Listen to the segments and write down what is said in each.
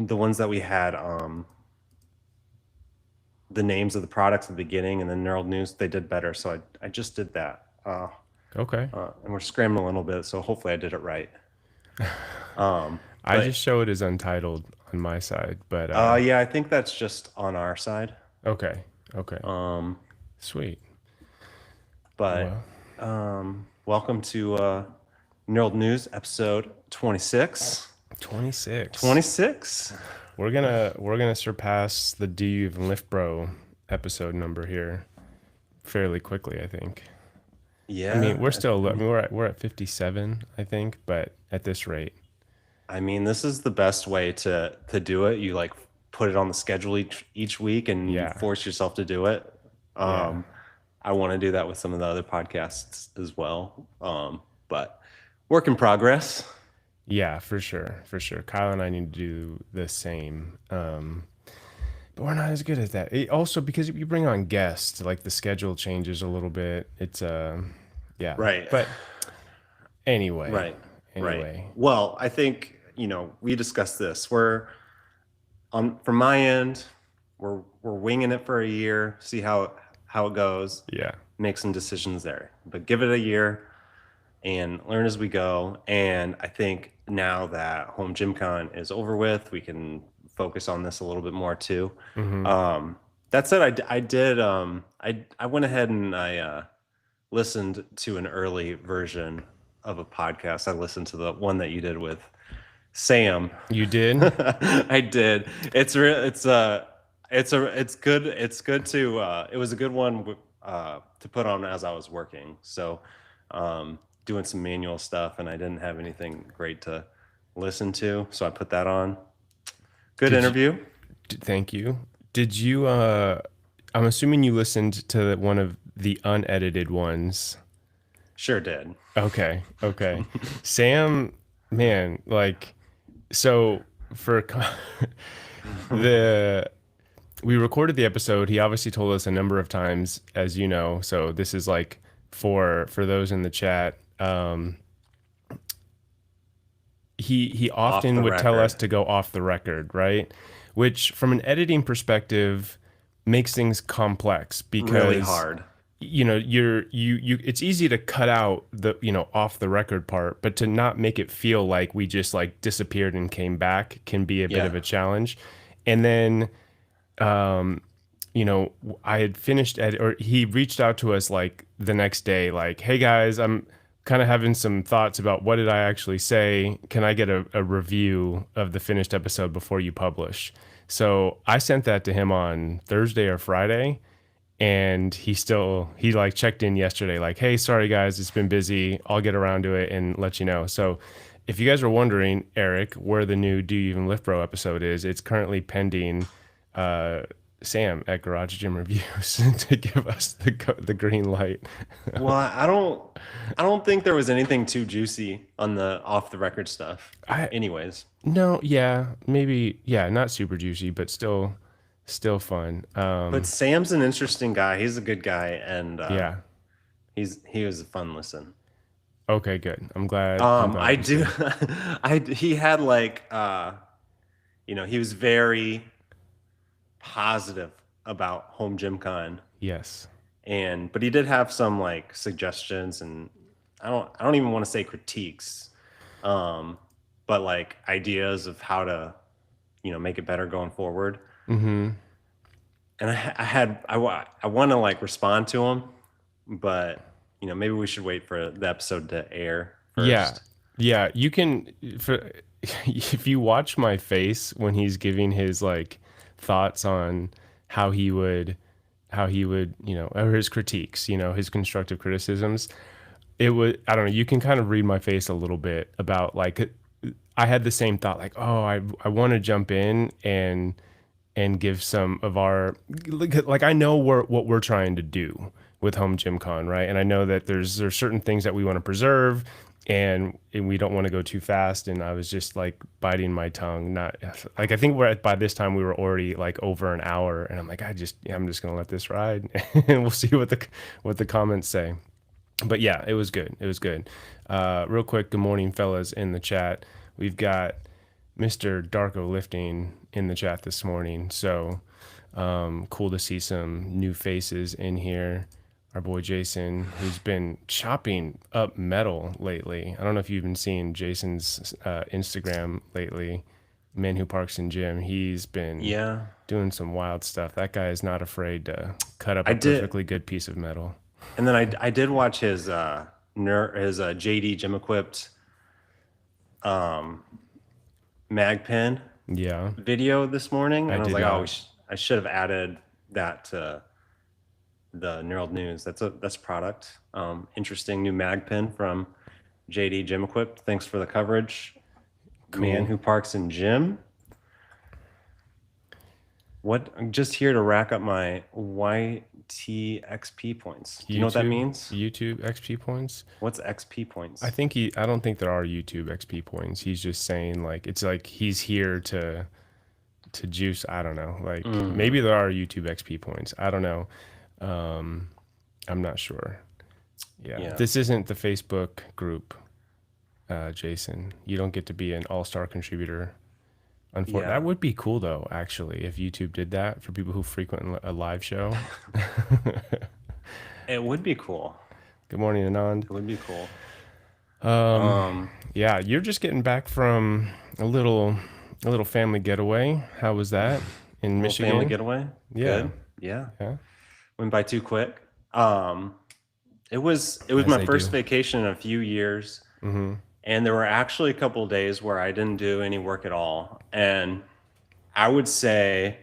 the ones that we had the names of the products at the beginning and then Knurled News, they did better. So I just did that. Okay. And we're scrambling a little bit, so hopefully I did it right. I just show it as untitled on my side, but yeah, I think that's just on our side. okay. Okay. Sweet. But Well, welcome to Knurled News episode 26. 26. 26. We're gonna surpass the Do You Even Lift Bro episode number here fairly quickly, I think. Yeah. I mean, we're at 57, I think, but at this rate. I mean, this is the best way to do it. You like put it on the schedule each week and you Yeah. force yourself to do it. Yeah. I want to do that with some of the other podcasts as well. But work in progress. Yeah, for sure. For sure. Kyle and I need to do the same. But we're not as good at that. Also, because if you bring on guests, like the schedule changes a little bit. It's yeah. Right. But anyway. Right. Anyway. Right. Well, I think, we discussed this. We're from my end, we're winging it for a year, see how it goes. Yeah. Make some decisions there. But give it a year and learn as we go. And I think now that Home Gym Con is over with, we can focus on this a little bit more too. That said, I did I went ahead and I listened to an early version of a podcast. I listened to the one that you did with Sam. You did? I did. It's good. It's good to it was a good one to put on as I was working. So doing some manual stuff and I didn't have anything great to listen to, so I put that on. Good interview. Thank you. Did you I'm assuming you listened to one of the unedited ones. Sure did. Okay. Sam, man, like, so for we recorded the episode. He obviously told us a number of times, as you know. So this is like for those in the chat. He often would tell us to go off the record, right? Which, from an editing perspective, makes things complex because really hard. It's easy to cut out the off the record part, but to not make it feel like we just like disappeared and came back can be a bit of a challenge. And then I had finished or he reached out to us like the next day, like, hey guys, I'm kind of having some thoughts about what did I actually say. Can I get a review of the finished episode before you publish? So I sent that to him on Thursday or Friday. And he like checked in yesterday, like, hey, sorry guys, it's been busy. I'll get around to it and let you know. So if you guys are wondering, Eric, where the new Do You Even Lift Bro episode is, it's currently pending Sam at Garage Gym Reviews to give us the green light. Well, I don't think there was anything too juicy on the off the record stuff. Anyways. No, yeah, maybe, yeah, not super juicy, but still fun. But Sam's an interesting guy. He's a good guy, and yeah, he was a fun listen. Okay, good. I'm glad. I do. He had like he was very positive about Home Gym Con. Yes. But he did have some like suggestions, and I don't even want to say critiques, but like ideas of how to make it better going forward. Mm-hmm. And I want to like respond to him, but maybe we should wait for the episode to air first. Yeah. You can, if you watch my face when he's giving his like thoughts on how he would, or his critiques, his constructive criticisms, I don't know, you can kind of read my face a little bit about like, I had the same thought, like, oh, I want to jump in and give some of our, like, I know what we're trying to do with Home Gym Con, right? And I know that there's certain things that we want to preserve and we don't want to go too fast. And I was just like biting my tongue. Not like, I think by this time we were already like over an hour and I'm like, I'm just going to let this ride and we'll see what the comments say. But yeah, it was good. Real quick. Good morning, fellas in the chat. We've got Mr. Darko Lifting in the chat this morning. So cool to see some new faces in here. Our boy Jason, who's been chopping up metal lately. I don't know if you've been seeing Jason's Instagram lately. Man Who Parks in Gym. He's been Yeah. doing some wild stuff. That guy is not afraid to cut up I a did. perfectly good piece of metal. And then I did watch his JD Gym Equipped mag pin Yeah, video this morning, I and I was did like, oh, not. I should have added that to the Knurled news. That's a product. Interesting new mag pin from JD Gym Equipped. Thanks for the coverage. Man Cool. Who Parks in Gym. What? I'm just here to rack up my YTXP points. Do you know what that means? YouTube XP points. What's XP points? I think I don't think there are YouTube XP points. He's just saying like it's like he's here to juice. I don't know. Like maybe there are YouTube XP points. I don't know. I'm not sure. Yeah. This isn't the Facebook group, Jason. You don't get to be an all-star contributor. Unfortunately, Yeah. that would be cool though. Actually, if YouTube did that for people who frequent a live show. It would be cool. Good morning, Anand. It would be cool. Yeah, you're just getting back from a little family getaway. How was that in Michigan? Family getaway. Yeah. Good. Yeah. Yeah. Went by too quick. It was As my they first do. vacation in a few years. Mm-hmm. And there were actually a couple of days where I didn't do any work at all. And I would say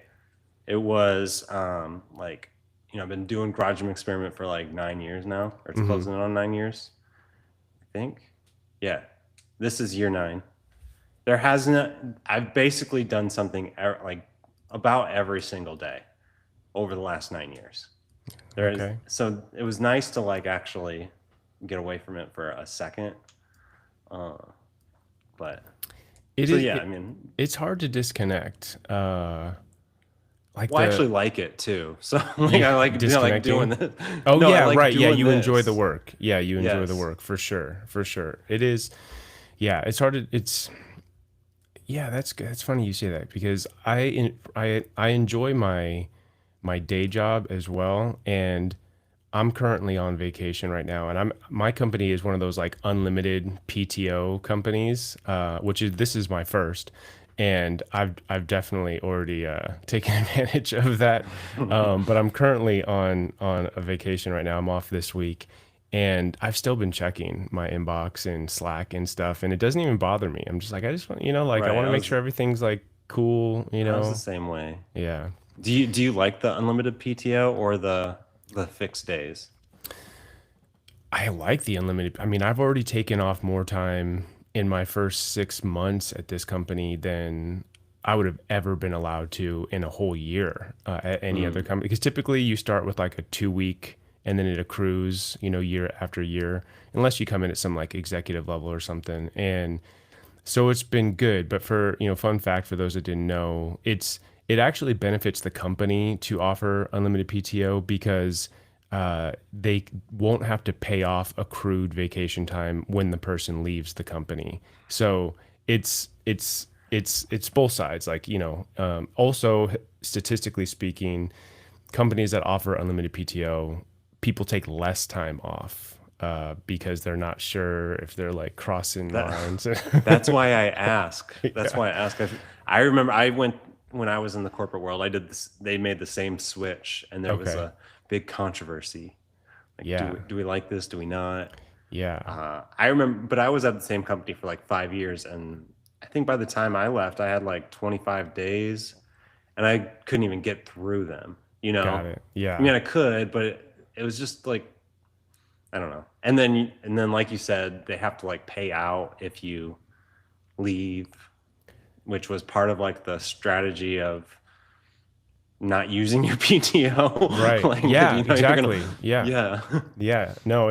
it was like, I've been doing Garage Gym Experiment for like 9 years now, or it's closing in on 9 years, I think. Yeah, this is year 9. There hasn't, I've basically done something like about every single day over the last 9 years. Okay. So it was nice to like actually get away from it for a second. But it's hard to disconnect. Like I actually like it too. So like I like doing this. Oh No, I yeah, like right. Yeah, doing you enjoy this. the work. Yeah, you enjoy the Yes. work for sure. For sure. It is. Yeah, it's hard to. It's. Yeah, that's good. That's funny you say that because I enjoy my day job as well, and I'm currently on vacation right now, and my company is one of those like unlimited PTO companies, this is my first, and I've definitely already taken advantage of that. But I'm currently on a vacation right now. I'm off this week, and I've still been checking my inbox and Slack and stuff, and it doesn't even bother me. I'm just like I just want I Right, want to make sure everything's like cool. I was the same way. Yeah. Do you like the unlimited PTO or the fixed days? I like the unlimited. I mean, I've already taken off more time in my first 6 months at this company than I would have ever been allowed to in a whole year at any other company. Because typically you start with like a 2 week and then it accrues, year after year, unless you come in at some like executive level or something. And so it's been good. But for, fun fact for those that didn't know, it actually benefits the company to offer unlimited PTO because they won't have to pay off accrued vacation time when the person leaves the company. So it's both sides. Like, also statistically speaking, companies that offer unlimited PTO, people take less time off because they're not sure if they're like crossing lines. That's why I ask. That's why I ask. I remember when I was in the corporate world, I did this. They made the same switch, and there was Okay. a big controversy. Like, Yeah. do we like this? Do we not? Yeah. I remember, but I was at the same company for like 5 years, and I think by the time I left, I had like 25 days, and I couldn't even get through them. Got it. Yeah. I mean, I could, but it was just like, I don't know. And then, like you said, they have to like pay out if you leave, which was part of like the strategy of not using your PTO. Right. Like, Yeah, you're exactly. gonna- Yeah. Yeah. Yeah. No,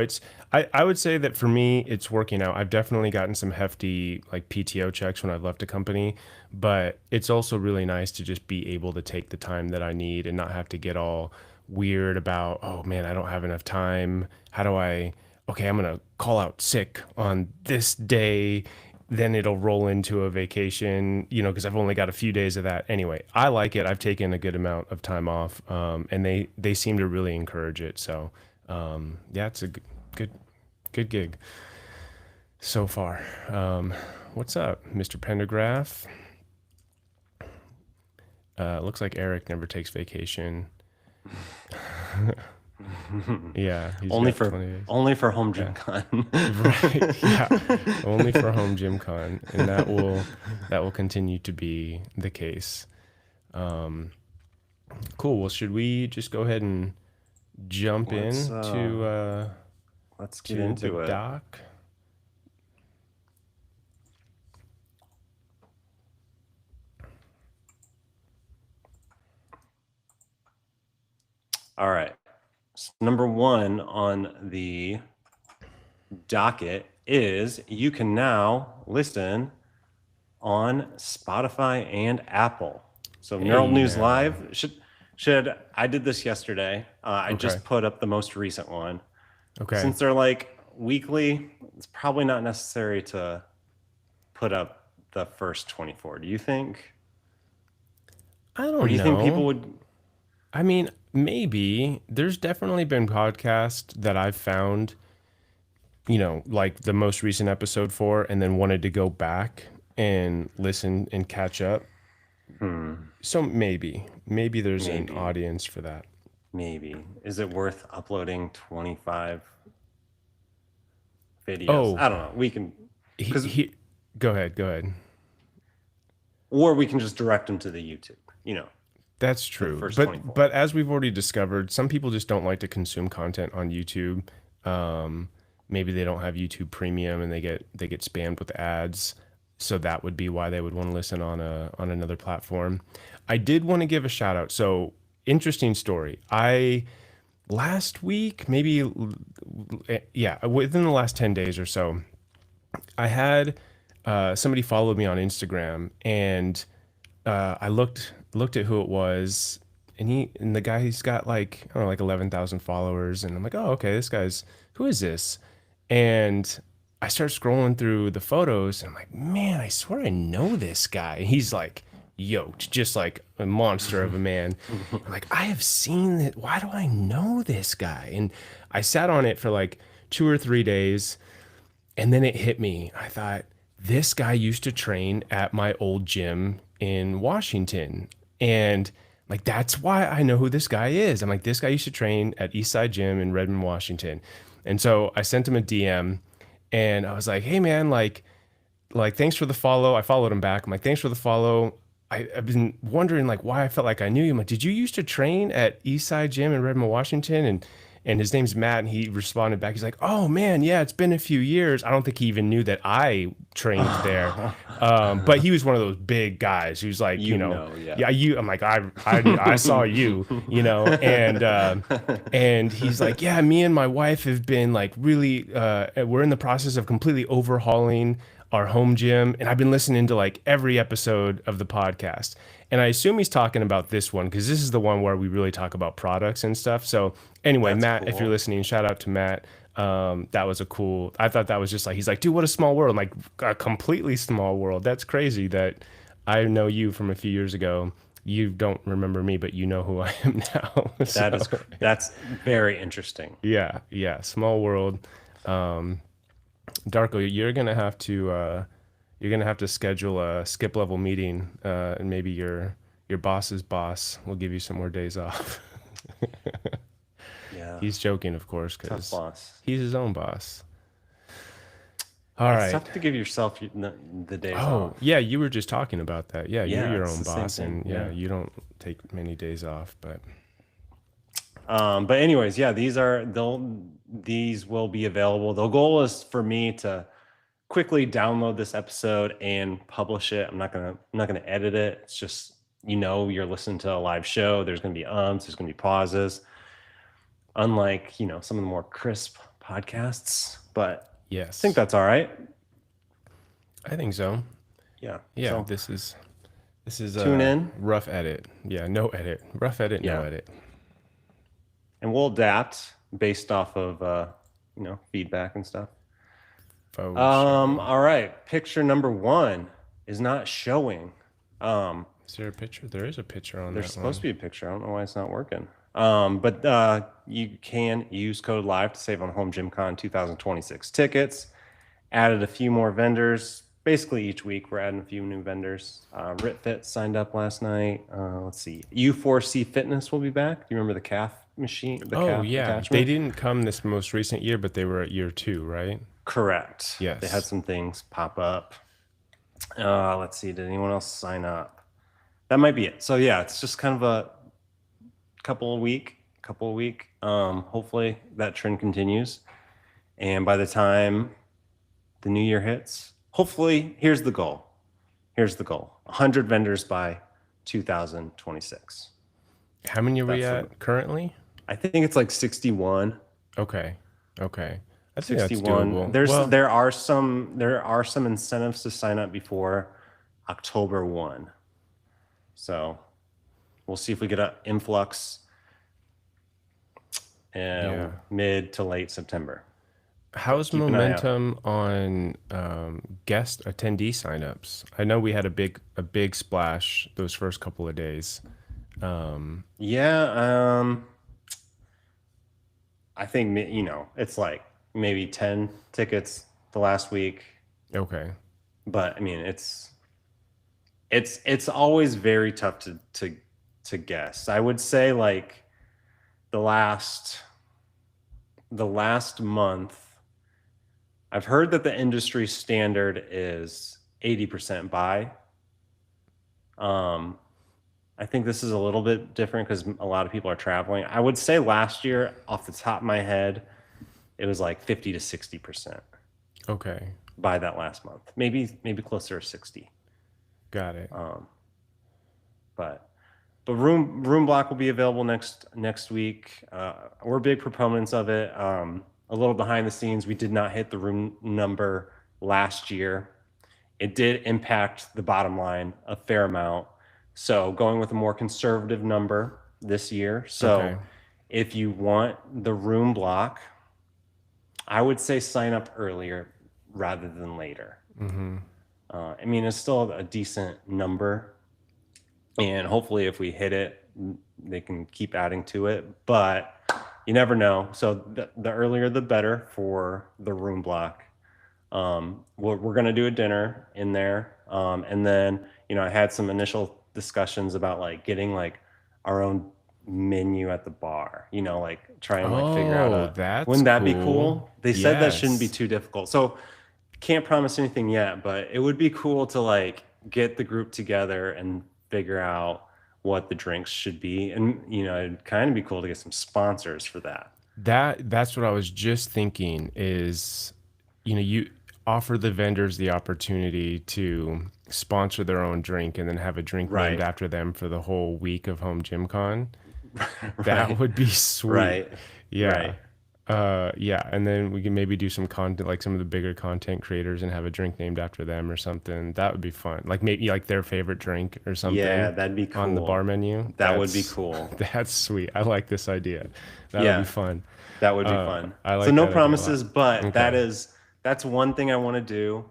I would say that for me, it's working out. I've definitely gotten some hefty like PTO checks when I've left a company, but it's also really nice to just be able to take the time that I need and not have to get all weird about, oh man, I don't have enough time. Okay, I'm going to call out sick on this day then it'll roll into a vacation, you know, because I've only got a few days of that. Anyway, I like it. I've taken a good amount of time off, and they seem to really encourage it. So, yeah, it's a good good gig so far. What's up, Mr. Pendergraph? Looks like Eric never takes vacation. Yeah, he's only got for 20 days. only for home gym con. Right. Yeah. Only for home gym con. And that will continue to be the case. Cool. Well, should we just go ahead and jump Let's to let's get the into it. doc? All right. So number one on the docket is you can now listen on Spotify and Apple. So Knurled News Live should I did this yesterday. I just put up the most recent one. Okay. Since they're like weekly, it's probably not necessary to put up the first 24. Do you think? I don't know. Or do you think people would? I mean, maybe. There's definitely been podcasts that I've found, you know, like the most recent episode 4, and then wanted to go back and listen and catch up. So maybe there's an audience for that. Maybe. Is it worth uploading 25 videos? Oh, I don't know. We can. Go ahead. Or we can just direct them to the YouTube. You know. That's true. But but as we've already discovered, some people just don't like to consume content on YouTube. Maybe they don't have YouTube Premium and they get spammed with ads. So that would be why they would want to listen on another platform. I did want to give a shout out. So interesting story. Last week, maybe within the last 10 days or so, I had somebody followed me on Instagram, and I looked at who it was, and the guy, he's got like, I don't know, like 11,000 followers, and I'm like, oh, okay, who is this? And I start scrolling through the photos, and I'm like, man, I swear I know this guy. And he's like yoked, just like a monster of a man. I'm like, I have seen it. Why do I know this guy? And I sat on it for like 2 or 3 days, and then it hit me. I thought, this guy used to train at my old gym in Washington. And like, that's why I know who this guy is. I'm like, this guy used to train at Eastside Gym in Redmond, Washington. And so I sent him a DM, and I was like, hey man, like thanks for the follow. I followed him back. I'm like, thanks for the follow. I've been wondering like why I felt like I knew you. I'm like, did you used to train at Eastside Gym in Redmond, Washington? And his name's Matt, and he responded back. He's like, oh man, yeah, it's been a few years. I don't think he even knew that I trained there. But he was one of those big guys who's like, you. I'm like, I saw you, you know, and he's like, yeah, me and my wife have been like really, we're in the process of completely overhauling our home gym, and I've been listening to like every episode of the podcast. And I assume he's talking about this one because this is the one where we really talk about products and stuff. So anyway, that's Matt, cool. If you're listening, shout out to Matt. That was I thought that was just like, he's like, dude, what a small world. I'm like, a completely small world. That's crazy that I know you from a few years ago. You don't remember me, but you know who I am now. That's very interesting. Yeah. Small world. Darko, you're gonna have to schedule a skip level meeting, and maybe your boss's boss will give you some more days off. Yeah, he's joking, of course, because he's his own boss. All right, it's tough to give yourself the days off. Oh, yeah, you were just talking about that. Yeah, you're your own boss, and you don't take many days off, but. But anyways, yeah, these will be available. The goal is for me to quickly download this episode and publish it. I'm not gonna edit it. It's just, you're listening to a live show. There's gonna be there's gonna be pauses. Unlike, some of the more crisp podcasts. But yes, I think that's all right. I think so. Yeah. Yeah. So, this is tune in. Rough edit. Yeah, no edit. Rough edit, no edit. And we'll adapt based off of feedback and stuff. Oh shit. All right. Picture number one is not showing. Is there a picture? There is a picture on There's that supposed to one. be a picture. I don't know why it's not working. But you can use code LIVE to save on Home Gym Con 2026 tickets. Added a few more vendors. Basically, each week we're adding a few new vendors. RitFit signed up last night. Let's see. U4C Fitness will be back. Do you remember the calf machine, the Oh calf yeah, they attachment? didn't come this most recent year, but they were at year 2, right? Correct. They had Yes. some things pop up. Let's see. Did anyone else sign up? That might be it. So yeah, it's just kind of a couple of week. Hopefully that trend continues. And by the time the new year hits, hopefully, here's the goal. 100 vendors by 2026. How many are we That's the, at currently? I think it's like 61. Okay. Okay. I think that's 61. doable. Well, There are some incentives to sign up before October 1. So we'll see if we get an influx yeah. mid to late September. How's Keep an eye out. momentum on guest attendee signups? I know we had a big splash those first couple of days. Yeah, I think it's like maybe 10 tickets the last week, Okay. but I mean it's always very tough to guess. I would say like the last month, I've heard that the industry standard is 80% buy. I think this is a little bit different because a lot of people are traveling. I would say last year, off the top of my head, it was like 50 to 60% Okay. by that last month. Maybe closer to 60. Got it. But room block will be available next week. We're big proponents of it. A little behind the scenes, we did not hit the room number last year. It did impact the bottom line a fair amount. So going with a more conservative number this year. So Okay. if you want the room block, I would say sign up earlier rather than later. I mean, it's still a decent number. And hopefully if we hit it, they can keep adding to it. But you never know. So the earlier, the better for the room block. We're going to do a dinner in there. And then, I had some initial discussions about like getting like our own menu at the bar, like try and like figure Oh, out that's wouldn't that be cool. cool? They said that shouldn't be Yes. too difficult. So can't promise anything yet, but it would be cool to like get the group together and figure out what the drinks should be. And, it'd kind of be cool to get some sponsors for that. That's what I was just thinking is, you offer the vendors the opportunity to sponsor their own drink and then have a drink named Right. after them for the whole week of Home Gym Con. That Right. would be sweet. Right. Yeah. Right. Yeah, and then we can maybe do some content like some of the bigger content creators and have a drink named after them or something. That would be fun. Like maybe like their favorite drink or Yeah, something that'd be on the bar cool. menu. That would be cool. That's sweet. I like this idea. That would be Yeah, fun. that would be fun. I So like no that idea a lot. promises, but Okay. that's one thing I want to do.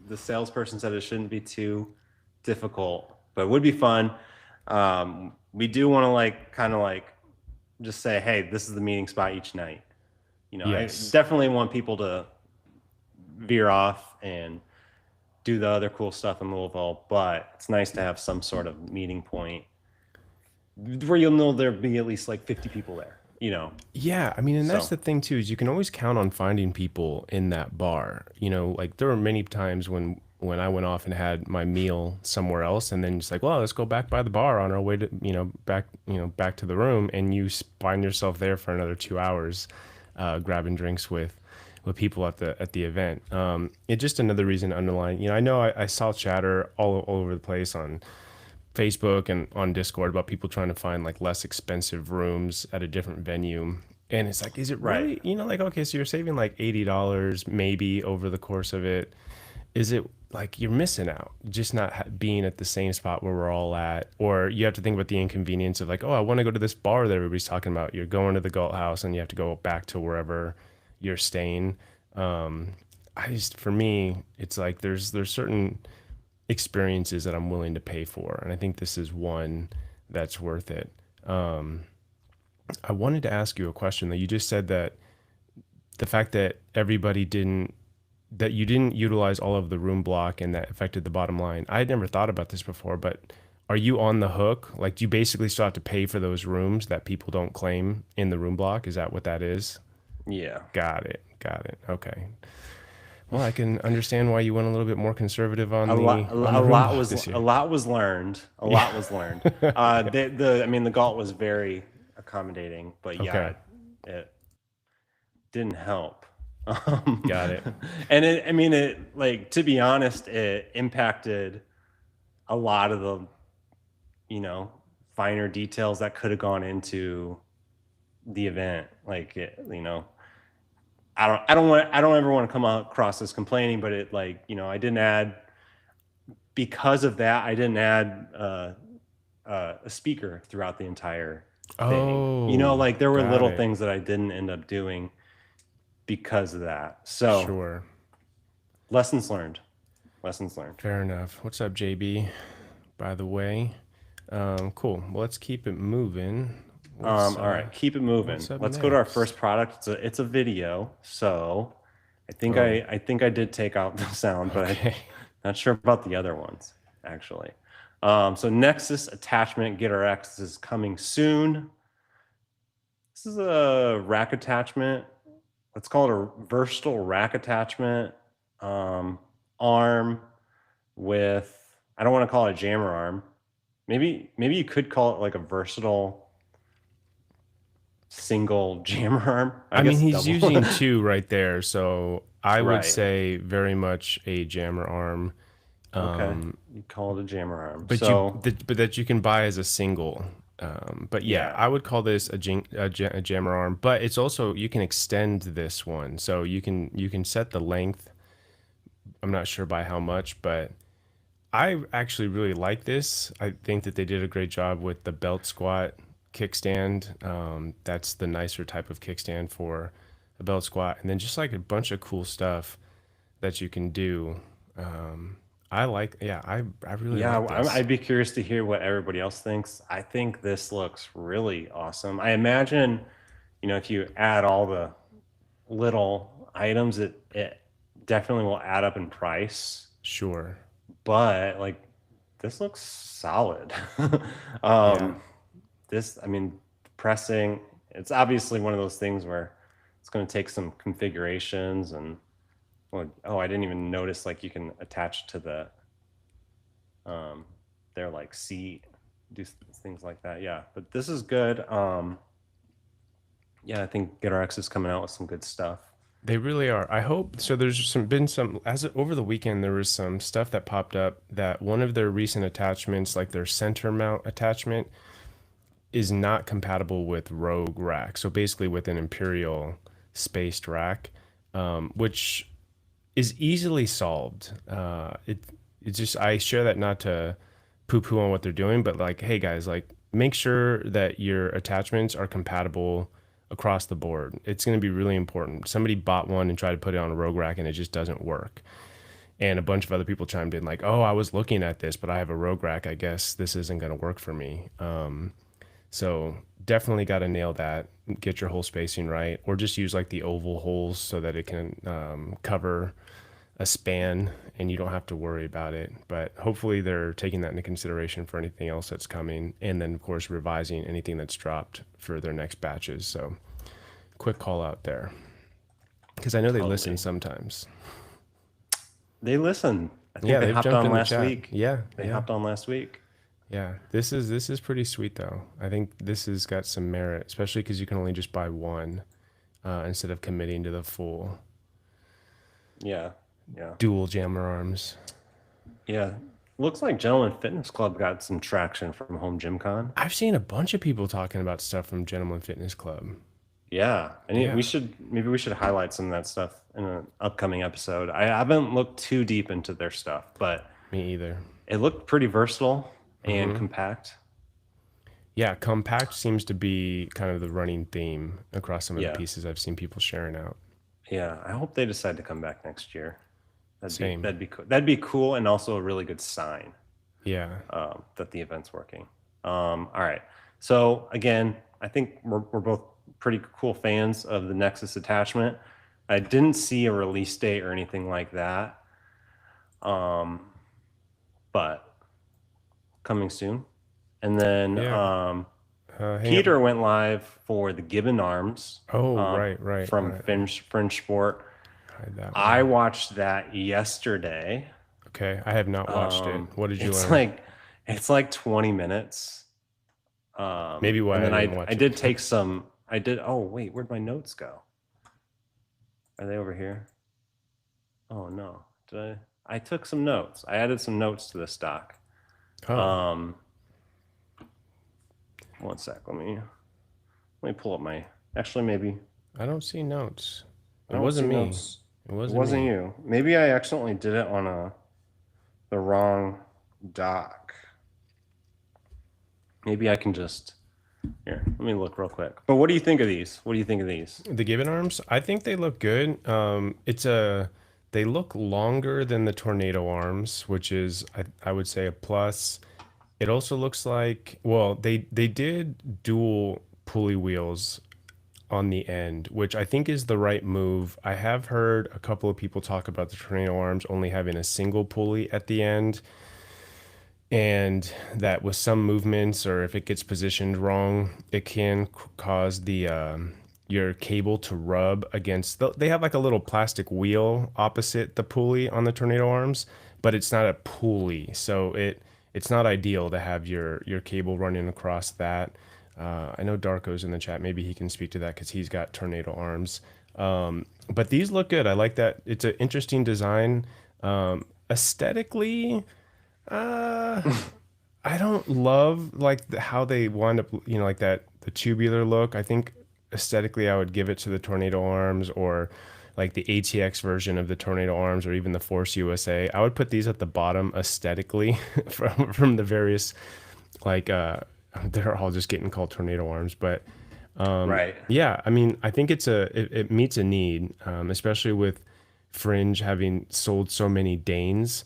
The salesperson said it shouldn't be too difficult, but it would be fun. We do want to like kind of like just say, hey, this is the meeting spot each night. I Yes. definitely want people to veer off and do the other cool stuff in Louisville, but it's nice to have some sort of meeting point where you'll know there'll be at least like 50 people there. Yeah, I mean, and that's So the thing too, is you can always count on finding people in that bar. Like there were many times when I went off and had my meal somewhere else, and then it's like, well, let's go back by the bar on our way to, back to the room, and you find yourself there for another 2 hours, grabbing drinks with people at the event. It's just another reason to underline. I know I saw chatter all over the place on Facebook and on Discord about people trying to find like less expensive rooms at a different venue. And it's like, is it right. really, like, okay, so you're saving like $80 maybe over the course of it. Is it like you're missing out just not being at the same spot where we're all at? Or you have to think about the inconvenience of like, oh, I want to go to this bar that everybody's talking about. You're going to the Galt House and you have to go back to wherever you're staying. for me, it's like there's certain experiences that I'm willing to pay for, and I think this is one that's worth it. Um, I wanted to ask you a question that you just said that the fact that that you didn't utilize all of the room block and that affected the bottom line. I had never thought about this before, but are you on the hook? Like, do you basically still have to pay for those rooms that people don't claim in the room block? Is that what that is? Yeah. Got it. Got it. Okay. Well, I can understand why you went a little bit more conservative A lot, on the room block this a year. lot was learned. A Yeah. lot was learned. I mean, the Galt was very accommodating, but yeah, Okay. it didn't help. Got it. And I mean, it, like, to be honest, it impacted a lot of the, you know, finer details that could have gone into the event. Like, I don't ever want to come across as complaining, but it, like, I didn't add, because of that, I didn't add a speaker throughout the entire thing. Oh, Like, there were got little it. things that I didn't end up doing because of that. So Sure. lessons learned. Lessons learned. Fair enough. What's up, JB? By the way, cool. Well, let's keep it moving. All right, keep it moving. what's up Let's go to our next? first product. It's a video. So Oh, I think I did take out the sound, but I'm okay. not sure about the other ones actually. So Nexus attachment GetRX is coming soon. This is a rack attachment. Let's call it a versatile rack attachment. Arm with, I don't want to call it a jammer arm. Maybe you could call it like a versatile single jammer arm. I mean, guess he's double. using two right there, so I would Right. say very much a jammer arm. Okay. You call it a jammer arm. But So but that you can buy as a single. But yeah, yeah. I would call this a jammer arm. But it's also, you can extend this one, so you can set the length. I'm not sure by how much, but I actually really like this. I think that they did a great job with the belt squat kickstand. That's the nicer type of kickstand for a belt squat, and then just like a bunch of cool stuff that you can do. I really Yeah, like this. I'd be curious to hear what everybody else thinks. I think this looks really awesome. I imagine, if you add all the little items, it definitely will add up in price. Sure. But, like, this looks solid. Yeah. um, I mean, pressing, it's obviously one of those things where it's going to take some configurations and, well, oh, I didn't even notice, like, you can attach to their, like, seat, do things like that. Yeah, but this is good. Yeah, I think GetRX is coming out with some good stuff. They really are. I hope so. There's been some, over the weekend there was some stuff that popped up that one of their recent attachments, like their center mount attachment, is not compatible with Rogue rack. So basically with an Imperial spaced rack, which is easily solved. It's just, I share that not to poo poo on what they're doing, but like, hey guys, like, make sure that your attachments are compatible across the board. It's going to be really important. Somebody bought one and tried to put it on a Rogue rack and it just doesn't work. And a bunch of other people chimed in like, oh, I was looking at this, but I have a Rogue rack. I guess this isn't going to work for me. So definitely got to nail that. Get your hole spacing right, or just use like the oval holes so that it can cover a span and you don't have to worry about it. But hopefully they're taking that into consideration for anything else that's coming. And then of course, revising anything that's dropped for their next batches. So quick call out there. Because I know they listen sometimes. They listen. I think Yeah, they they've hopped jumped on in the last chat. week. Yeah. They Yeah. hopped on last week. Yeah. This is pretty sweet though. I think this has got some merit, especially because you can only just buy one instead of committing to the full Yeah. Yeah. dual jammer arms. Yeah. Looks like Gentleman Fitness Club got some traction from Home Gym Con. I've seen a bunch of people talking about stuff from Gentleman Fitness Club. Yeah. And Yeah. maybe we should highlight some of that stuff in an upcoming episode. I haven't looked too deep into their stuff, but Me either. it looked pretty versatile and compact. Yeah, compact seems to be kind of the running theme across some of Yeah. the pieces I've seen people sharing out. Yeah, I hope they decide to come back next year. Same. That'd be cool. That'd be cool, and also a really good sign Yeah. that the event's working. All right. So again, I think we're both pretty cool fans of the Nexus attachment. I didn't see a release date or anything like that, but coming soon. And then Yeah. Hang Peter on. went live for the Gibbon arms Oh, right. from Fringe Sport. Hide that I one. watched that yesterday. Okay. I have not watched it. What did you It's learn? like 20 minutes. Maybe why And I then didn't I watch it. did take some. I did. Oh wait, where'd my notes go? Are they over here? Oh no, did I? I took some notes. I added some notes to this doc. Oh, Um, one sec. Let me pull up my. Actually, maybe I don't see notes. I It don't see wasn't me. notes. It It wasn't wasn't me. you. Maybe I accidentally did it on the wrong doc. Maybe I can just here. Let me look real quick. But what do you think of these? What do you think of these? The Gibbon arms, I think they look good. They look longer than the Tornado arms, which is I would say a plus. It also looks like, well, they did dual pulley wheels on the end, which I think is the right move. I have heard a couple of people talk about the Tornado arms only having a single pulley at the end, and that with some movements or if it gets positioned wrong, it can cause the your cable to rub against they have like a little plastic wheel opposite the pulley on the Tornado arms, but it's not a pulley, so it's not ideal to have your cable running across that. I know Darko's in the chat. Maybe he can speak to that because he's got Tornado arms. But these look good. I like that. It's an interesting design. Aesthetically, uh, I don't love like how they wind up, like that the tubular look. I think aesthetically, I would give it to the Tornado arms or like the ATX version of the Tornado arms or even the Force USA. I would put these at the bottom aesthetically from the various like they're all just getting called Tornado arms, but Right. yeah, I mean, I think it meets a need, especially with Fringe having sold so many Danes,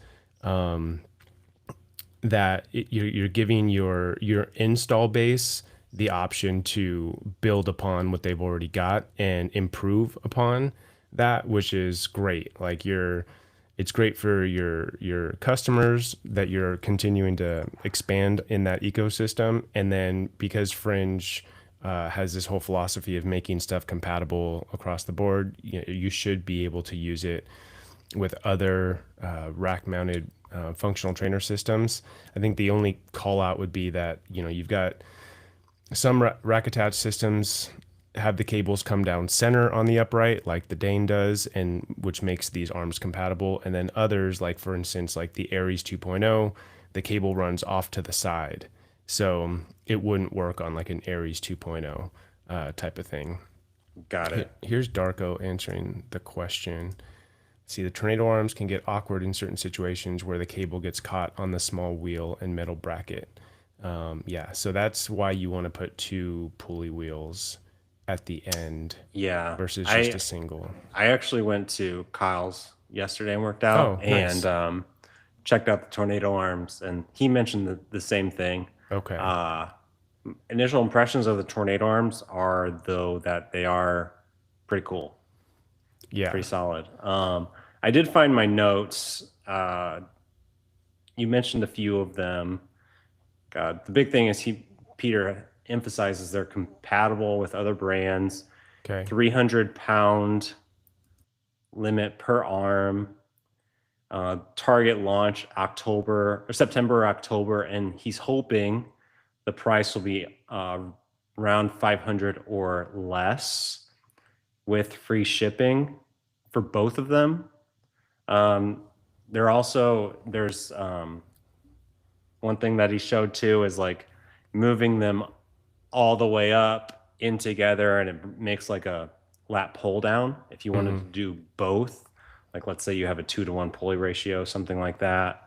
that you're giving your install base the option to build upon what they've already got and improve upon that, which is great. Like it's great for your customers that you're continuing to expand in that ecosystem, and then because Fringe has this whole philosophy of making stuff compatible across the board, you should be able to use it with other rack-mounted functional trainer systems. I think the only call out would be that you've got some rack-attached systems have the cables come down center on the upright like the Dane does, and which makes these arms compatible. And then others, like for instance, like the Ares 2.0, the cable runs off to the side, so it wouldn't work on like an Ares 2.0 type of thing. Got it. Here's Darko answering the question. See, the Tornado arms can get awkward in certain situations where the cable gets caught on the small wheel and metal bracket. Yeah, so that's why you want to put two pulley wheels at the end Yeah. versus just a single. I actually went to Kyle's yesterday and worked out Oh, and nice. checked out the Tornado arms, and he mentioned the same thing. Okay. Initial impressions of the Tornado arms are though that they are pretty cool, Yeah. pretty solid. I did find my notes. You mentioned a few of them. God, the big thing is Peter emphasizes they're compatible with other brands. Okay. 300-pound limit per arm. Target launch September or October, and he's hoping the price will be around 500 or less with free shipping for both of them. There's one thing that he showed too is like moving them all the way up in together, and it makes like a lat pull down if you wanted to do both. Like let's say you have a 2-to-1 pulley ratio, something like that.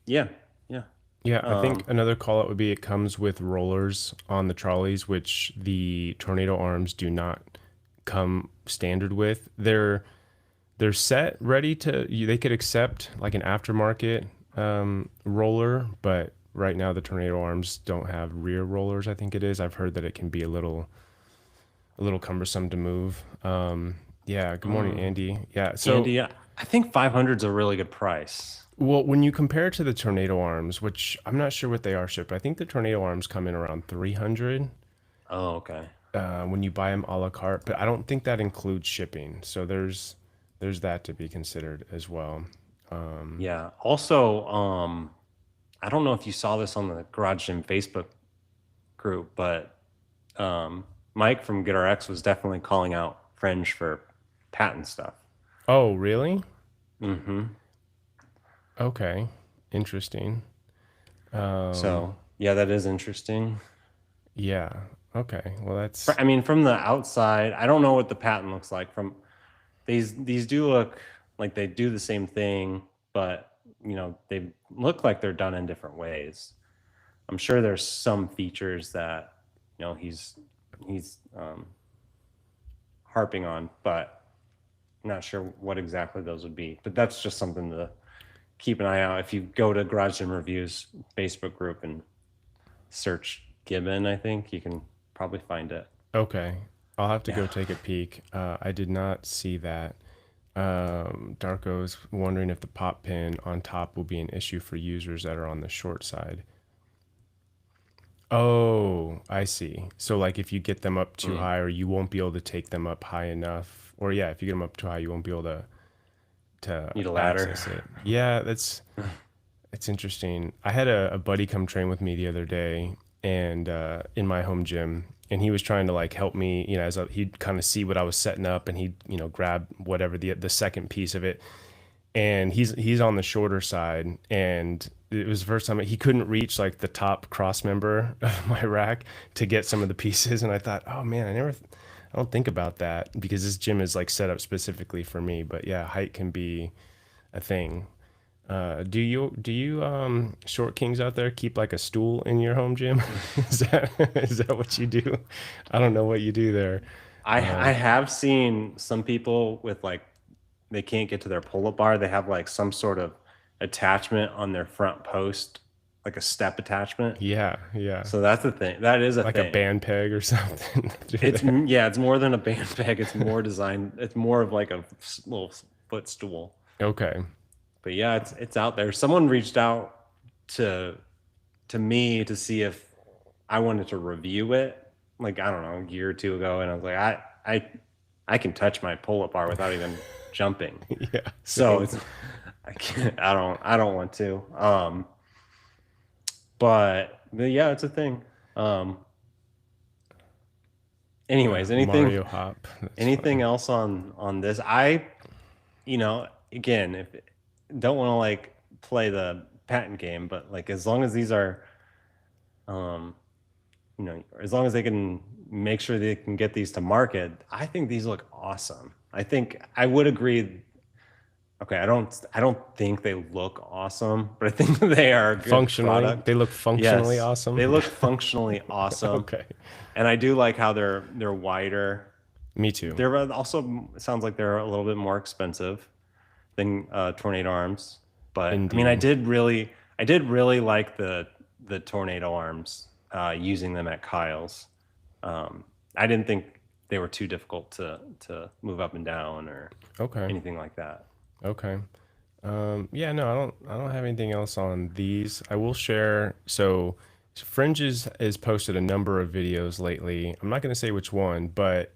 Yeah. Yeah, I think Um, another call out would be it comes with rollers on the trolleys, which the tornado arms do not come standard with. They're set ready to they could accept like an aftermarket roller, but right now the tornado arms don't have rear rollers. I think it is. I've heard that it can be a little cumbersome to move. Yeah. Good morning, mm, Andy. Yeah. So Andy, I think 500 is a really good price. well, when you compare it to the tornado arms, which I'm not sure what they are shipped, I think the tornado arms come in around 300 Oh, okay. when you buy them a la carte, but I don't think that includes shipping. So there's that to be considered as well. Yeah. Also, I don't know if you saw this on the Garage Gym Facebook group, but Mike from GetRx was definitely calling out Fringe for patent stuff. Oh, really? Hmm. Okay. Interesting. So yeah, that is interesting. Yeah. Okay. Well, that's I mean, from the outside, I don't know what the patent looks like. From these do look like they do the same thing, but they look like they're done in different ways. I'm sure there's some features that he's harping on, but I'm not sure what exactly those would be. But that's just something to keep an eye out. If you go to Garage Gym Reviews Facebook group and search Gibbon, I think you can probably find it. okay. I'll have to Yeah. go take a peek. I did not see that. Darko's wondering if the pop pin on top will be an issue for users that are on the short side. Oh, I see. So like if you get them up too Mm. high, or you won't be able to take them up high enough, or yeah, if you get them up too high, you won't be able to Need a ladder. access it. Yeah, it's interesting. I had a buddy come train with me the other day, and in my home gym, and he was trying to like help me, he'd kind of see what I was setting up, and he'd grab whatever the second piece of it, and he's on the shorter side, and it was the first time he couldn't reach like the top cross member of my rack to get some of the pieces, and I thought, oh man, I don't think about that because this gym is like set up specifically for me. But yeah, height can be a thing. Do you short kings out there keep like a stool in your home gym? Is that what you do? I don't know what you do there. I have seen some people with like they can't get to their pull-up bar. They have like some sort of attachment on their front post, like a step attachment. Yeah, yeah. So that's a thing. That is a Like a thing. band peg or something through It's there. yeah, it's more than a band peg. It's more designed. It's more of like a little footstool. Okay. But yeah, it's out there. Someone reached out to me to see if I wanted to review it. Like I don't know, a year or two ago, and I was like, I can touch my pull-up bar without even jumping. Yeah, So same. it's I can't. I don't want to. But yeah, it's a thing. Anyways, Mario hop. That's anything funny. else on this? Again, if don't want to like play the patent game, but like as long as these are, um, as long as they can make sure they can get these to market, I think these look awesome. I think I would agree. Okay, I don't think they look awesome, but I think they are a good Functionally, product. they look functionally Yes, awesome. they Yeah. look functionally awesome, Okay. and I do like how they're wider. Me too. They're also sounds like they're a little bit more expensive than Tornado arms, but I mean, Indeed. I did really like the Tornado arms using them at Kyle's. I didn't think they were too difficult to move up and down or Okay. anything like that. Okay. Yeah, no, I don't have anything else on these. I will share. So Fringes has posted a number of videos lately. I'm not going to say which one, but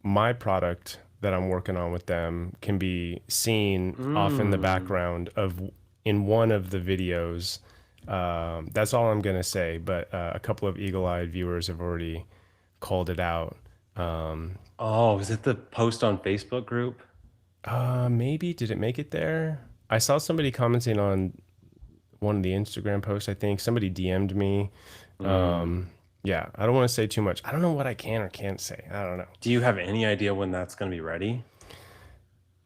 my product that I'm working on with them can be seen off in the Mm. background of in one of the videos. That's all I'm going to say, but a couple of eagle-eyed viewers have already called it out. Um, Oh, is it the post on Facebook group? Maybe did it make it there? I saw somebody commenting on one of the Instagram posts. I think somebody DM'd me. Mm. Um, yeah, I don't want to say too much. I don't know what I can or can't say. I don't know. Do you have any idea when that's going to be ready?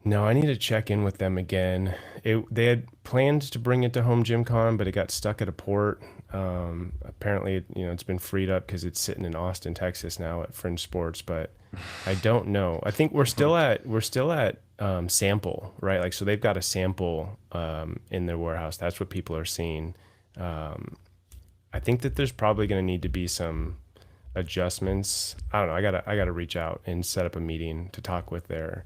No, I need to check in with them again. They had planned to bring it to Home Gym Con, but it got stuck at a port. Apparently, it's been freed up because it's sitting in Austin, Texas now at Fringe Sports. But I don't know. I think we're still at sample, right? Like, so they've got a sample in their warehouse. That's what people are seeing. Um, I think that there's probably going to need to be some adjustments. I don't know. I gotta reach out and set up a meeting to talk with their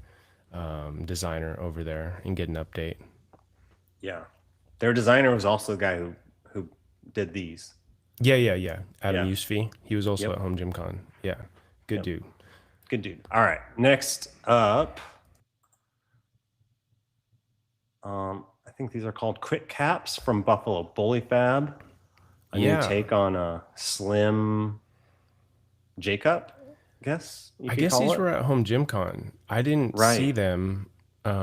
designer over there and get an update. Yeah. Their designer was also the guy who did these. Yeah. Adam Yeah. Usfi. He was also Yep. at Home Gym Con. Yeah. Good Yep. dude. Good dude. All right. Next up, I think these are called Quick Caps from Buffalo Bully Fab. A new take on a slim J cup, I guess you I could guess call these it. were at Home Gym Con. I didn't see Right. them, but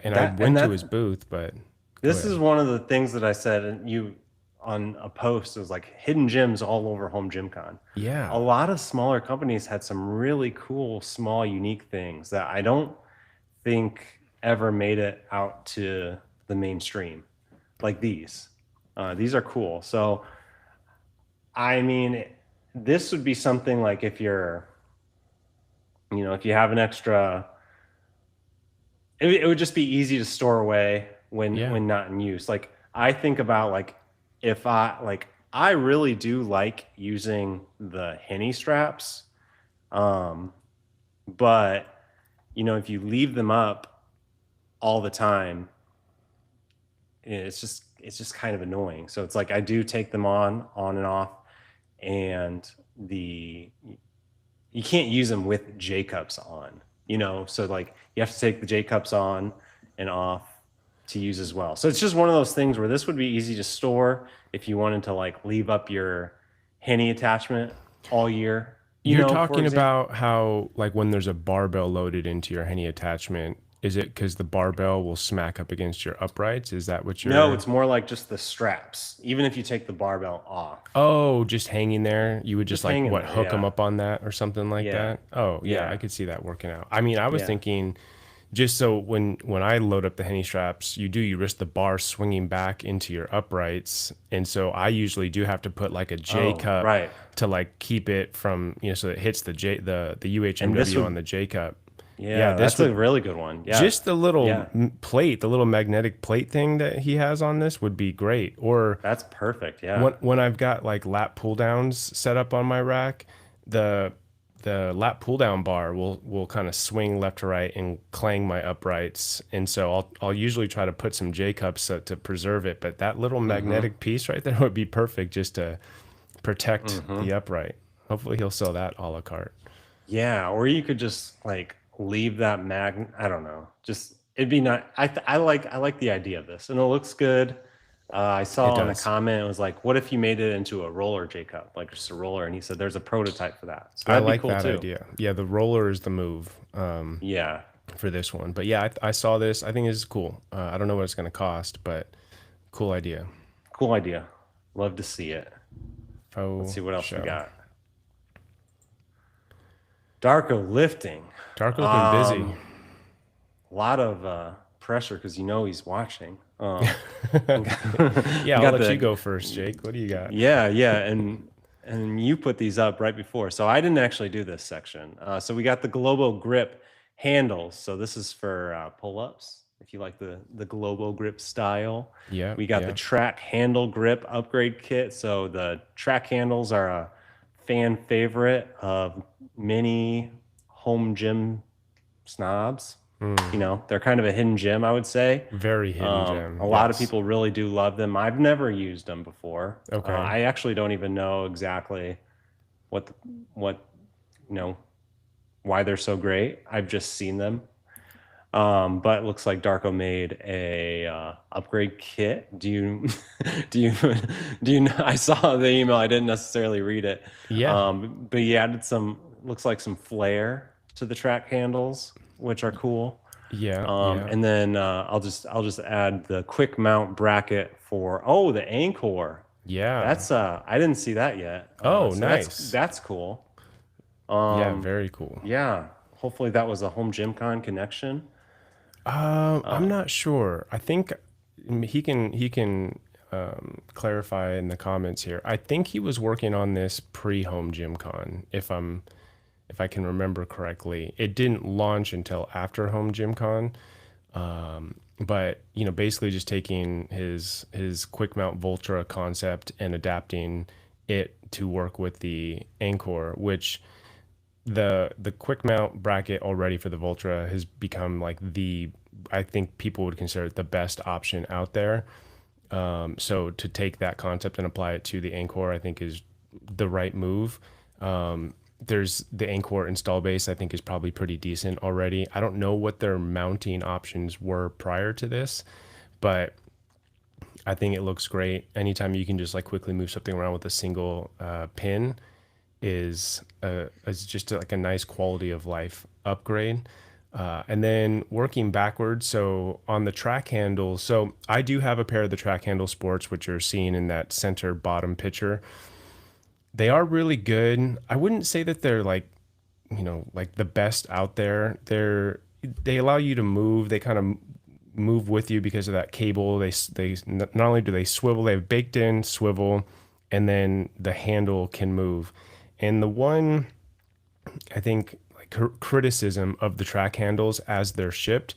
I That and went to that his booth. But go this ahead. is one of the things that I said and you on a post. It was like hidden gems all over Home Gym Con. A Yeah. lot of smaller companies had some really cool, small, unique things that I don't think ever made it out to the mainstream, like these. These are cool. So, I mean, this would be something like if you're, if you have an extra, it would just be easy to store away Yeah. when not in use. Like I think about like if I really do like using the Henny straps, um, but if you leave them up all the time, it's just kind of annoying. So it's like I do take them on and off, and the you can't use them with J cups on, so like you have to take the J cups on and off to use as well. So it's just one of those things where this would be easy to store if you wanted to like leave up your Henny attachment all year, You're for talking example. about how, like, when there's a barbell loaded into your Henny attachment, is it because the barbell will smack up against your uprights? Is that what No, you're? it's more like just the straps. Even if you take the barbell off, Oh, just hanging there. You would just just like hanging what there. hook them Yeah, up on that or something like yeah, that. Oh, yeah, I yeah, could see that working out. I mean, I was yeah. thinking just so when I load up the Henny straps, you risk the bar swinging back into your uprights, and so I usually do have to put like a J Oh, cup right. to like keep it from so it hits the And this UHMW on would, the J cup. Yeah, yeah, this that's a would really good one. Yeah, just the little yeah, plate, the little magnetic plate thing that he has on this would be great. Or that's perfect. Yeah. when I've got like lat pull downs set up on my rack, the lat pull down bar will kind of swing left to right and clang my uprights, and so I'll usually try to put some J cups to preserve it. But that little Mm-hmm. magnetic piece right there would be perfect just to protect Mm-hmm. the upright. Hopefully he'll sell that a la carte. Yeah, or you could just like leave that I don't know. Just it'd be not. I like the idea of this, and it looks good. I It saw on a does. comment it was like, "What if you made it into a roller J cup, like just a roller?" And he said, "There's a prototype for that, so I that'd be like cool that too." idea. Yeah, the roller is the move. Yeah, For this one. But yeah, I saw this. I think this is cool. I don't know what it's going to cost, but cool idea. cool idea. Love to see it. Let's Oh, see what else we show. got. Darko Lifting. Darko's been busy. A lot of pressure because he's watching. Yeah, I'll Got let you the go first, Jake. What do you got? yeah, and you put these up right before, so I didn't actually do this section. So we got the Globo Grip handles. So this is for pull-ups. If you like the Globo Grip style, Yeah, we got the yeah. Track Handle Grip upgrade kit. So the track handles are a fan favorite of many home gym snobs. They're kind of a hidden gem, I would say. Very hidden gem. A lot of Yes. people really do love them. I've never used them before. Okay. I actually don't even know exactly what you know why they're so great. I've just seen them. But it looks like Darko made a upgrade kit. Do you do you do you know? I saw the email. I didn't necessarily read it. Yeah. But he added looks like some flair to the track handles, which are cool. Yeah. Yeah. And then I'll just add the quick mount bracket for the Anchor. Yeah. That's I didn't see that yet. Oh, So that's nice. that's cool. Yeah, Um, very cool. yeah. Hopefully that was a home gym con connection. I'm Um, not sure. I think he can clarify in the comments here. I think he was working on this pre-home gym con, if I can remember correctly. It didn't launch until after home gym con. But basically just taking his quick mount Voltra concept and adapting it to work with the Anchor, which the quick mount bracket already for the Voltra has become like I think people would consider it the best option out there. So to take that concept and apply it to the Anchor, I think is the right move. There's the Anchor install base, I think is probably pretty decent already. I don't know what their mounting options were prior to this, but I think it looks great. Anytime you can just like quickly move something around with a single pin is just like a nice quality of life upgrade. And then working backwards, so on the track handle, so I do have a pair of the track handle sports, which you're seeing in that center bottom picture. They are really good. I wouldn't say that they're like, like the best out there. They allow you to move. They kind of move with you because of that cable. They not only do they swivel, they have baked in swivel, and then the handle can move. And the one I think like criticism of the track handles as they're shipped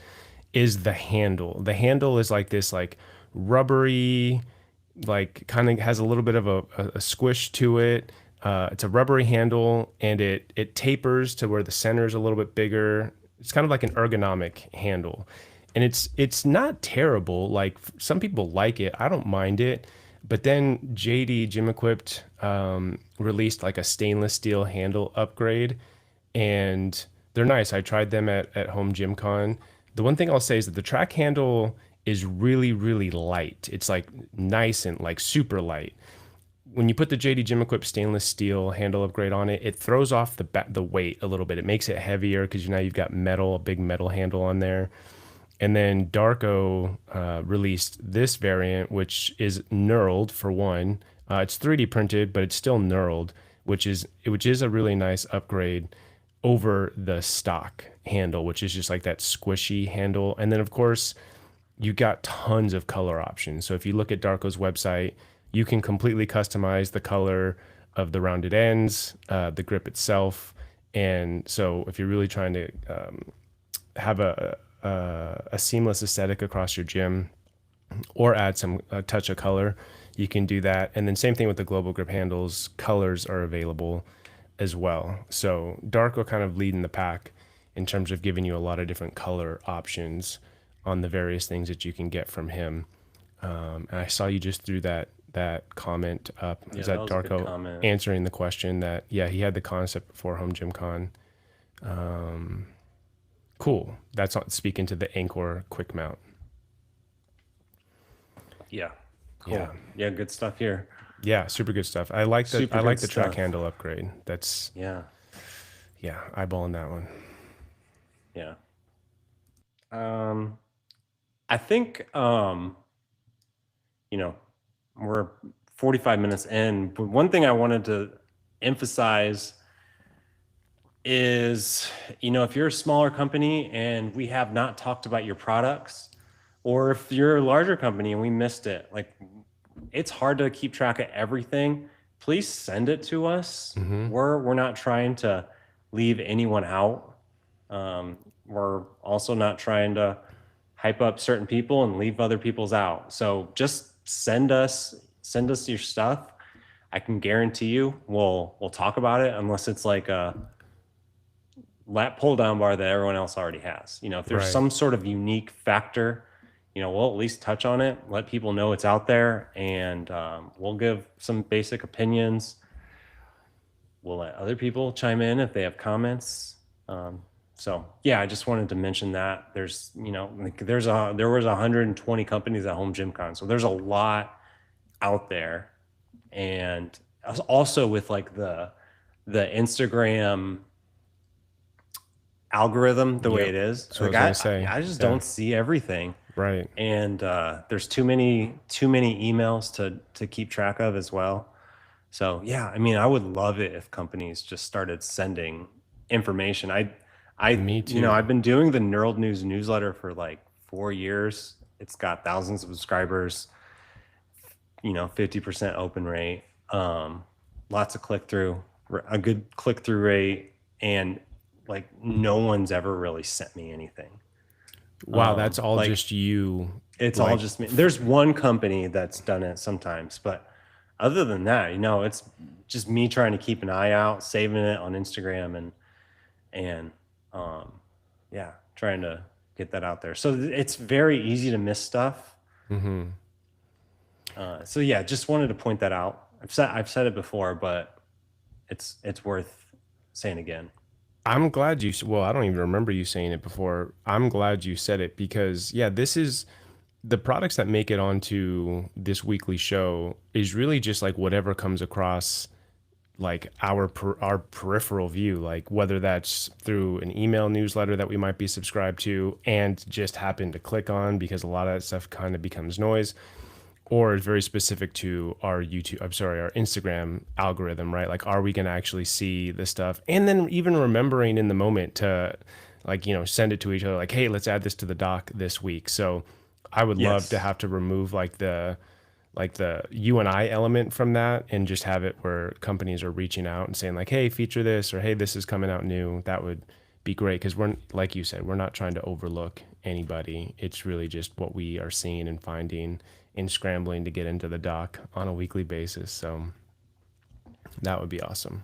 is the handle. The handle is like this like rubbery, like kind of has a little bit of a squish to it. It's a rubbery handle and it tapers to where the center is a little bit bigger. It's kind of like an ergonomic handle. And it's not terrible. Like some people like it. I don't mind it. But then JD Gym Equipped released like a stainless steel handle upgrade, and they're nice. I tried them at Home Gym Con. The one thing I'll say is that the track handle is really, really light. It's like nice and like super light. When you put the JD Gym Equipped stainless steel handle upgrade on it, it throws off the weight a little bit. It makes it heavier because now you've got metal, a big metal handle on there. And then Darko released this variant, which is knurled for one. It's 3D printed, but it's still knurled, which is a really nice upgrade over the stock handle, which is just like that squishy handle. And then of course, you got tons of color options. So if you look at Darko's website, you can completely customize the color of the rounded ends, the grip itself. And so if you're really trying to have a seamless aesthetic across your gym or add some touch of color, you can do that. And then same thing with the global grip handles, colors are available as well. So Darko kind of leading the pack in terms of giving you a lot of different color options on the various things that you can get from him. And I saw you just threw that comment up. yeah, Is that that was a good Darko comment. answering the question that, yeah, he had the concept before Home Gym Con. Cool. That's speaking to the Anchor quick mount. Yeah, cool. Yeah. Yeah, good stuff here. Yeah, super good stuff. I like the Super I like good the track stuff. handle upgrade. That's Yeah, yeah, eyeballing that one. yeah. I think you know, we're 45 minutes in, but one thing I wanted to emphasize is, if you're a smaller company and we have not talked about your products, or if you're a larger company and we missed it, like it's hard to keep track of everything. Please send it to us. Mm-hmm. We're not trying to leave anyone out. We're also not trying to hype up certain people and leave other people's out. So just send us your stuff. I can guarantee you we'll talk about it, unless it's like a lat pull down bar that everyone else already has. If there's Right. some sort of unique factor, we'll at least touch on it, let people know it's out there, and we'll give some basic opinions. We'll let other people chime in if they have comments. So yeah, I just wanted to mention that there's, like there was 120 companies at Home Gym Con, so there's a lot out there. And also with like the Instagram algorithm the way Yep. it is, So I like was gonna say, I just yeah, don't see everything. right. And there's too many emails to keep track of as well. So yeah, I mean, I would love it if companies just started sending information. Me too. I've been doing the Knurled News newsletter for like 4 years. It's got thousands of subscribers, 50% open rate, lots of click through, a good click through rate, and like no one's ever really sent me anything. Wow, that's all Like just you. it's all Like, just me. There's one company that's done it sometimes, but other than that, it's just me trying to keep an eye out, saving it on Instagram, and um, yeah, trying to get that out there. So it's very easy to miss stuff. mm-hmm. So yeah, just wanted to point that out. I've said it before, but it's worth saying again. I'm glad you, well, I don't even remember you saying it before. I'm glad you said it because, yeah, this is the products that make it onto this weekly show is really just like whatever comes across like our peripheral view, like whether that's through an email newsletter that we might be subscribed to and just happen to click on because a lot of that stuff kind of becomes noise, or it's very specific to our our Instagram algorithm, right? Like, are we going to actually see this stuff? And then even remembering in the moment to like, send it to each other, like, hey, let's add this to the doc this week. So I would love to Yes. have to remove like the you and I element from that and just have it where companies are reaching out and saying like, hey, feature this, or hey, this is coming out new. That would be great because we're, like you said, we're not trying to overlook anybody. It's really just what we are seeing and finding and scrambling to get into the doc on a weekly basis. So that would be awesome.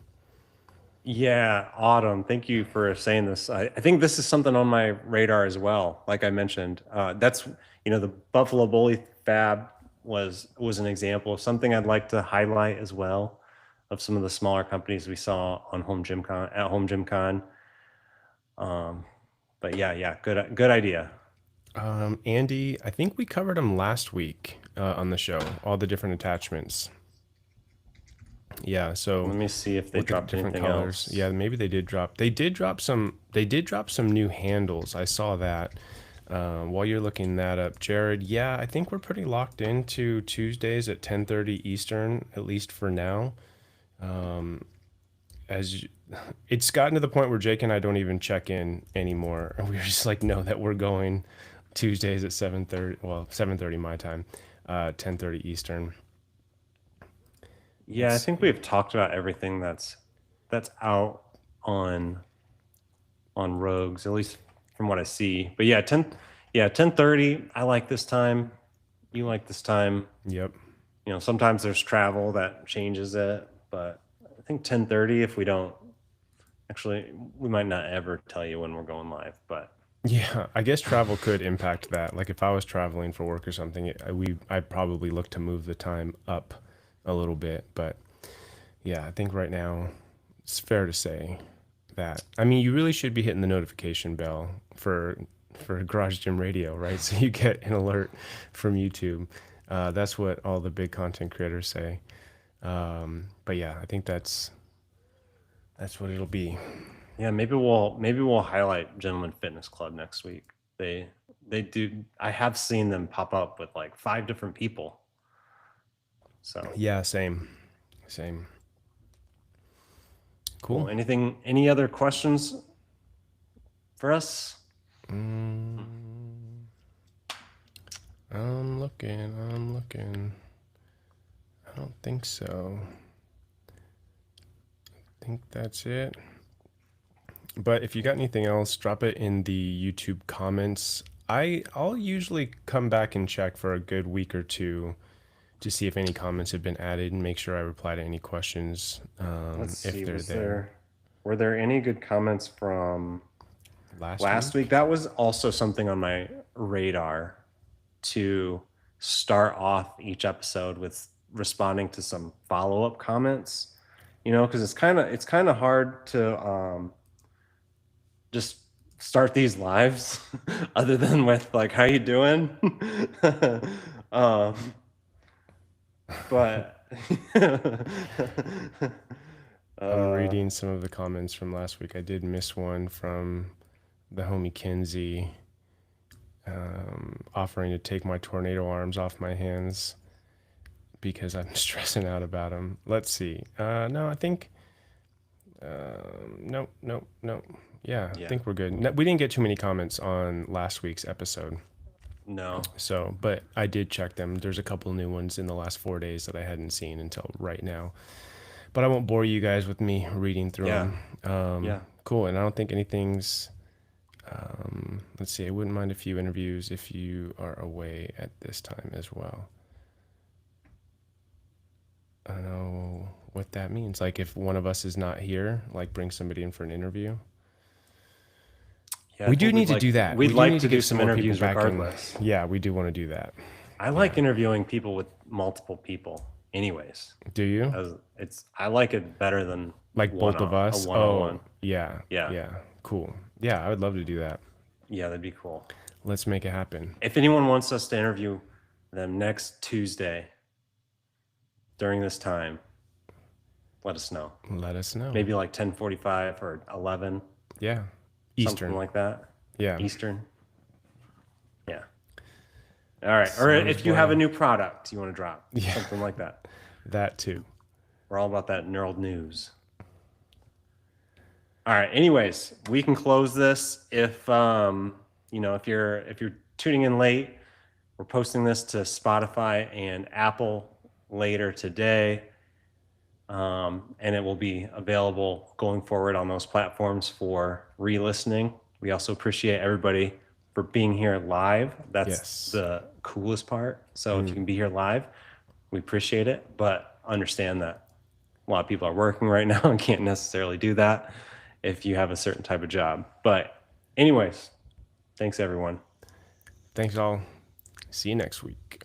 Yeah, Autumn, thank you for saying this. I think this is something on my radar as well. Like I mentioned, that's the Buffalo Bully Fab was an example of something I'd like to highlight as well, of some of the smaller companies we saw on Home Gym Con at Home Gym Con. But yeah, good idea. Andy, I think we covered them last week on the show, all the different attachments. Yeah, so Let me see if they look at the dropped different anything colors. else. Yeah, maybe they did drop. They did drop some. They did drop some new handles. I saw that. While you're looking that up, Jared. Yeah, I think we're pretty locked into Tuesdays at 10:30 Eastern, at least for now. As you- it's gotten to the point where Jake and I don't even check in anymore. We're just like, know that we're going Tuesdays at 7:30. Well, 7:30 my time, 10:30 Eastern. Yeah, I Let's think see. we've talked about everything that's out on Rogues, at least from what I see. But yeah, 10:30. I like this time. You like this time. Yep. Sometimes there's travel that changes it, but I think 10:30. If we don't actually, we might not ever tell you when we're going live. But Yeah, I guess travel could impact that. Like if I was traveling for work or something, I'd probably look to move the time up a little bit. But yeah, I think right now it's fair to say that. I mean, you really should be hitting the notification bell for Garage Gym Radio, right? So you get an alert from YouTube. That's what all the big content creators say. But yeah, I think that's what it'll be. yeah, maybe we'll highlight Gentleman Fitness Club next week. They do. I have seen them pop up with like 5 different people. So Yeah, same. cool. Cool. Any other questions for us? Mm, I'm looking. I don't think so. I think that's it. But if you got anything else, drop it in the YouTube comments. I'll usually come back and check for a good week or two to see if any comments have been added and make sure I reply to any questions Let's if see. they're there. Were there any good comments from Last last week? week? That was also something on my radar, to start off each episode with responding to some follow-up comments. Because it's kind of hard to just start these lives other than with like, how you doing? um, but I'm reading some of the comments from last week. I did miss one from the homie Kinsey offering to take my tornado arms off my hands because I'm stressing out about them. Let's see. No, I think Nope, nope, nope. Yeah, I Yeah. think we're good. We didn't get too many comments on last week's episode. No. So, but I did check them. There's a couple new ones in the last 4 days that I hadn't seen until right now. But I won't bore you guys with me reading through Yeah. them. Yeah. Cool. And I don't think anything's. Let's see. I wouldn't mind a few interviews if you are away at this time as well. I don't know what that means. Like if one of us is not here, like bring somebody in for an interview. Yeah, We do need to do that. We'd We do like need to to do get some more people interviews back in. regardless. Yeah, we do want to do that. I like interviewing people with multiple people anyways. Do you? I like it better than Like both of us? a one-on-one. Oh, yeah. Yeah. Yeah. Cool. Yeah, I would love to do that. Yeah, that'd be cool. Let's make it happen. If anyone wants us to interview them next Tuesday during this time, let us know. Let us know. Maybe like 10:45 or 11. Yeah. Eastern. Something like that. Yeah. Eastern. Yeah. All right. Or if you have a new product you want to drop, something like that. That too. We're all about that knurled news. All right. Anyways, we can close this if if you're tuning in late, we're posting this to Spotify and Apple later today. And it will be available going forward on those platforms for re-listening. We also appreciate everybody for being here live. That's the coolest part. So if you can be here live, we appreciate it, but understand that a lot of people are working right now and can't necessarily do that if you have a certain type of job. But anyways, thanks everyone. Thanks all. See you next week.